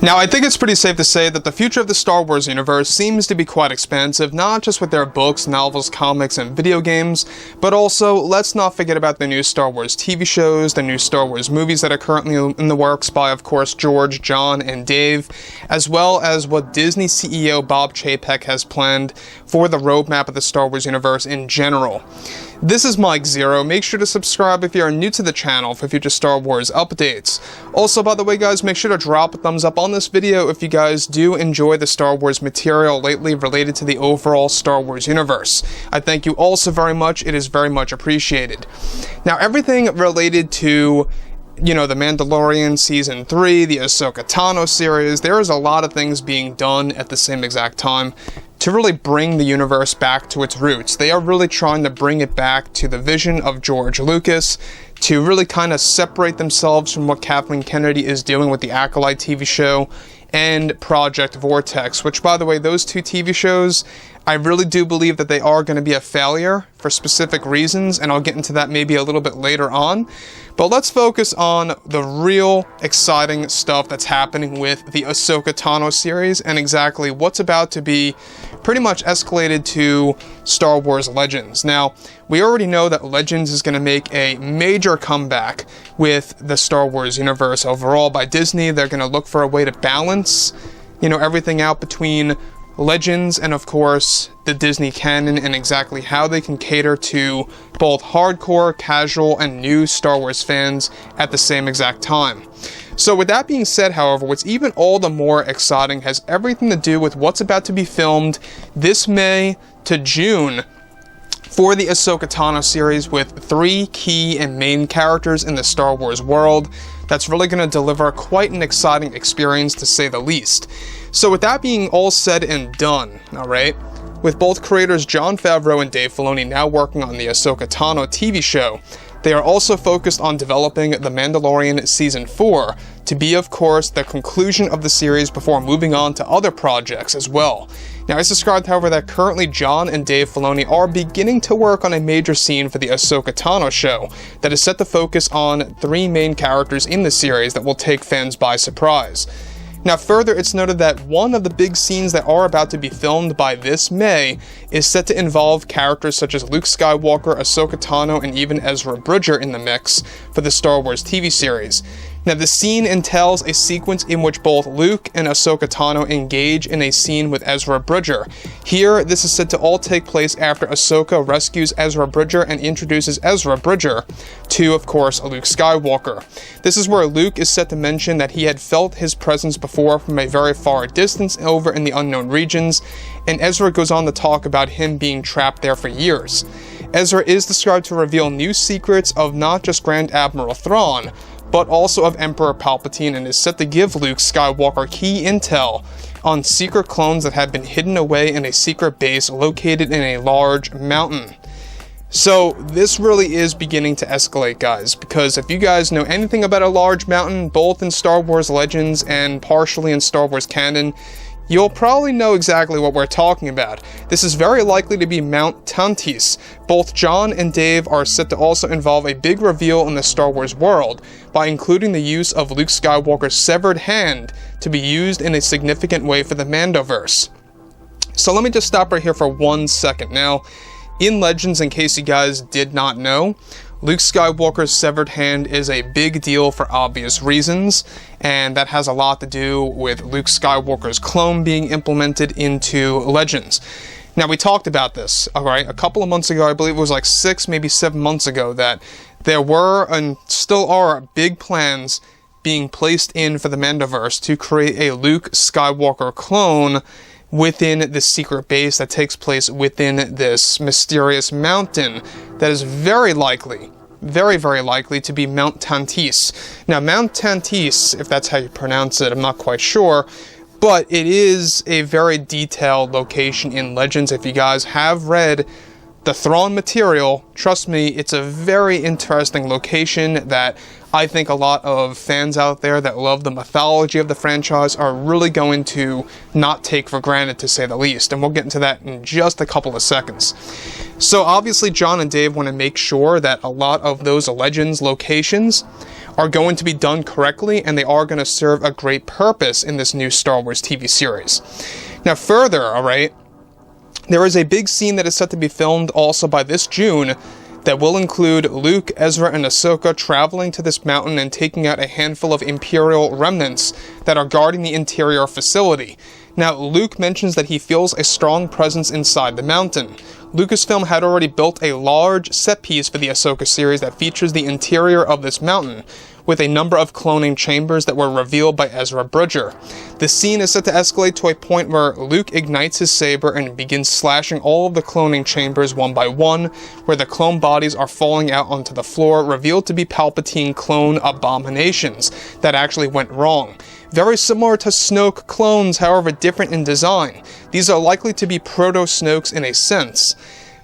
Now, I think it's pretty safe to say that the future of the Star Wars universe seems to be quite expansive, not just with their books, novels, comics, and video games, but also, let's not forget about the new Star Wars TV shows, the new Star Wars movies that are currently in the works by, of course, George, Jon, and Dave, as well as what Disney CEO Bob Chapek has planned for the roadmap of the Star Wars universe in general. This is Mike Zero. Make sure to subscribe if you are new to the channel for future Star Wars updates. Also, by the way, guys, make sure to drop a thumbs up on this video if you guys do enjoy the Star Wars material lately related to the overall Star Wars universe. I thank you all so very much. It is very much appreciated. Now, everything related to the Mandalorian Season 3, the Ahsoka Tano series, there is a lot of things being done at the same exact time to really bring the universe back to its roots. They are really trying to bring it back to the vision of George Lucas, to really kind of separate themselves from what Kathleen Kennedy is doing with the Acolyte TV show and Project Vortex, which, by the way, those two TV shows, I really do believe that they are going to be a failure for specific reasons, and I'll get into that maybe a little bit later on. But let's focus on the real exciting stuff that's happening with the Ahsoka Tano series and exactly what's about to be pretty much escalated to Star Wars Legends. Now, we already know that Legends is going to make a major comeback with the Star Wars universe overall by Disney. They're going to look for a way to balance, everything out between Legends and, of course, the Disney canon, and exactly how they can cater to both hardcore, casual, and new Star Wars fans at the same exact time. So with that being said, however, what's even all the more exciting has everything to do with what's about to be filmed this May to June for the Ahsoka Tano series, with 3 key and main characters in the Star Wars world. That's really going to deliver quite an exciting experience, to say the least. So with that being all said and done, alright, with both creators Jon Favreau and Dave Filoni now working on the Ahsoka Tano TV show, they are also focused on developing The Mandalorian Season 4 to be, of course, the conclusion of the series before moving on to other projects as well. Now, it's described, however, that currently Jon and Dave Filoni are beginning to work on a major scene for the Ahsoka Tano show that is set to focus on 3 main characters in the series that will take fans by surprise. Now, further, it's noted that one of the big scenes that are about to be filmed by this May is set to involve characters such as Luke Skywalker, Ahsoka Tano, and even Ezra Bridger in the mix for the Star Wars TV series. Now, the scene entails a sequence in which both Luke and Ahsoka Tano engage in a scene with Ezra Bridger. Here, this is said to all take place after Ahsoka rescues Ezra Bridger and introduces Ezra Bridger to, of course, Luke Skywalker. This is where Luke is set to mention that he had felt his presence before from a very far distance over in the unknown regions, and Ezra goes on to talk about him being trapped there for years. Ezra is described to reveal new secrets of not just Grand Admiral Thrawn, but also of Emperor Palpatine, and is set to give Luke Skywalker key intel on secret clones that have been hidden away in a secret base located in a large mountain. So this really is beginning to escalate, guys, because if you guys know anything about a large mountain, both in Star Wars Legends and partially in Star Wars canon, you'll probably know exactly what we're talking about. This is very likely to be Mount Tantis. Both Jon and Dave are set to also involve a big reveal in the Star Wars world by including the use of Luke Skywalker's severed hand to be used in a significant way for the Mandoverse. So let me just stop right here for 1 second. Now, in Legends, in case you guys did not know, Luke Skywalker's severed hand is a big deal for obvious reasons, and that has a lot to do with Luke Skywalker's clone being implemented into Legends. Now, we talked about this, alright, a couple of months ago, I believe it was like 6, maybe 7 months ago, that there were, and still are, big plans being placed in for the Mandoverse to create a Luke Skywalker clone within the secret base that takes place within this mysterious mountain that is very likely, very, very likely to be Mount Tantis. Now, Mount Tantis, if that's how you pronounce it, I'm not quite sure, but it is a very detailed location in Legends. If you guys have read the Thrawn material, trust me, it's a very interesting location that I think a lot of fans out there that love the mythology of the franchise are really going to not take for granted, to say the least, and we'll get into that in just a couple of seconds. So obviously Jon and Dave want to make sure that a lot of those Legends locations are going to be done correctly, and they are going to serve a great purpose in this new Star Wars TV series. Now further, alright, there is a big scene that is set to be filmed also by this June that will include Luke, Ezra, and Ahsoka traveling to this mountain and taking out a handful of Imperial remnants that are guarding the interior facility. Now, Luke mentions that he feels a strong presence inside the mountain. Lucasfilm had already built a large set piece for the Ahsoka series that features the interior of this mountain, with a number of cloning chambers that were revealed by Ezra Bridger. The scene is set to escalate to a point where Luke ignites his saber and begins slashing all of the cloning chambers one by one, where the clone bodies are falling out onto the floor, revealed to be Palpatine clone abominations that actually went wrong. Very similar to Snoke clones, however different in design. These are likely to be proto-Snokes in a sense.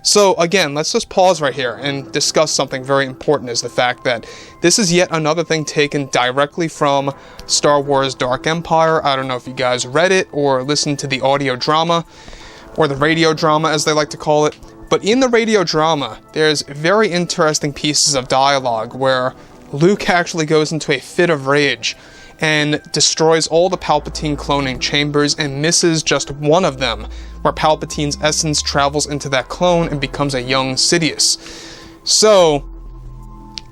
So again, let's just pause right here and discuss something very important, is the fact that this is yet another thing taken directly from Star Wars Dark Empire. I don't know if you guys read it or listened to the audio drama, or the radio drama as they like to call it, but in the radio drama, there's very interesting pieces of dialogue where Luke actually goes into a fit of rage and destroys all the Palpatine cloning chambers and misses just one of them, where Palpatine's essence travels into that clone and becomes a young Sidious. So,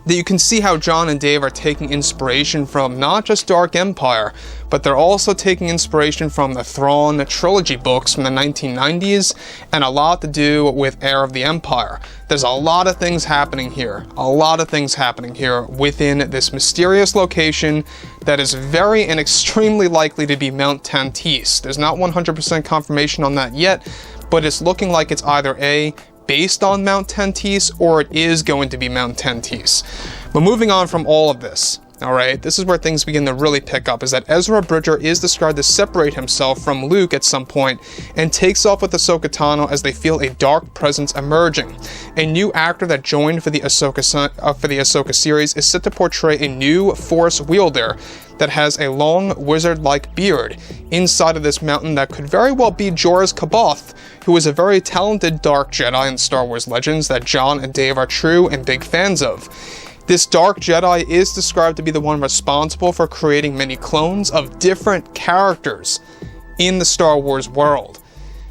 that you can see how Jon and Dave are taking inspiration from not just Dark Empire, but they're also taking inspiration from the Thrawn trilogy books from the 1990s, and a lot to do with Heir of the Empire. There's a lot of things happening here. Within this mysterious location that is very and extremely likely to be Mount Tantis. There's not 100% confirmation on that yet, but it's looking like it's either A, based on Mount Tantis, or it is going to be Mount Tantis. But moving on from all of this, alright, this is where things begin to really pick up, is that Ezra Bridger is described to separate himself from Luke at some point and takes off with Ahsoka Tano as they feel a dark presence emerging. A new actor that joined for the Ahsoka series is set to portray a new Force wielder that has a long wizard-like beard inside of this mountain that could very well be Jorah C'baoth, who is a very talented dark Jedi in Star Wars Legends that Jon and Dave are true and big fans of. This dark Jedi is described to be the one responsible for creating many clones of different characters in the Star Wars world.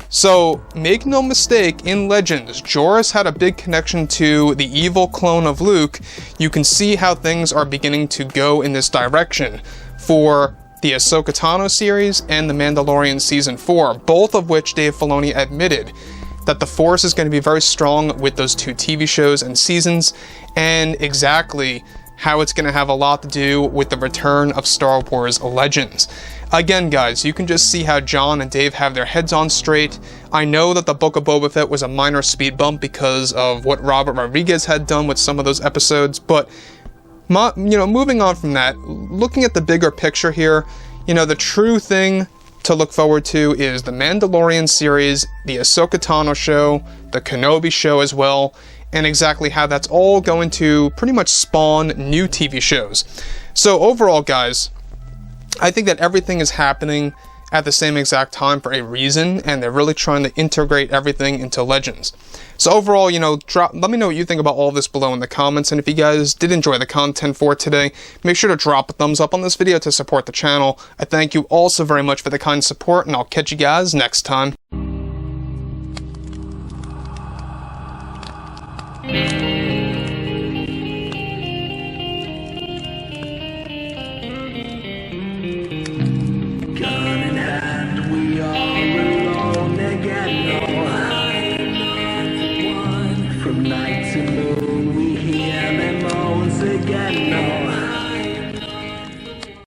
So, make no mistake, in Legends, Jorah had a big connection to the evil clone of Luke. You can see how things are beginning to go in this direction for the Ahsoka Tano series and the Mandalorian Season 4, both of which Dave Filoni admitted that the Force is going to be very strong with those two TV shows and seasons, and exactly how it's going to have a lot to do with the return of Star Wars Legends. Again, guys, you can just see how Jon and Dave have their heads on straight. I know that the Book of Boba Fett was a minor speed bump because of what Robert Rodriguez had done with some of those episodes, but moving on from that, looking at the bigger picture here, the true thing to look forward to is the Mandalorian series, the Ahsoka Tano show, the Kenobi show as well, and exactly how that's all going to pretty much spawn new TV shows. So overall, guys, I think that everything is happening at the same exact time for a reason, and they're really trying to integrate everything into Legends. So overall, let me know what you think about all this below in the comments, and if you guys did enjoy the content for today, make sure to drop a thumbs up on this video to support the channel. I thank you all so very much for the kind support, and I'll catch you guys next time.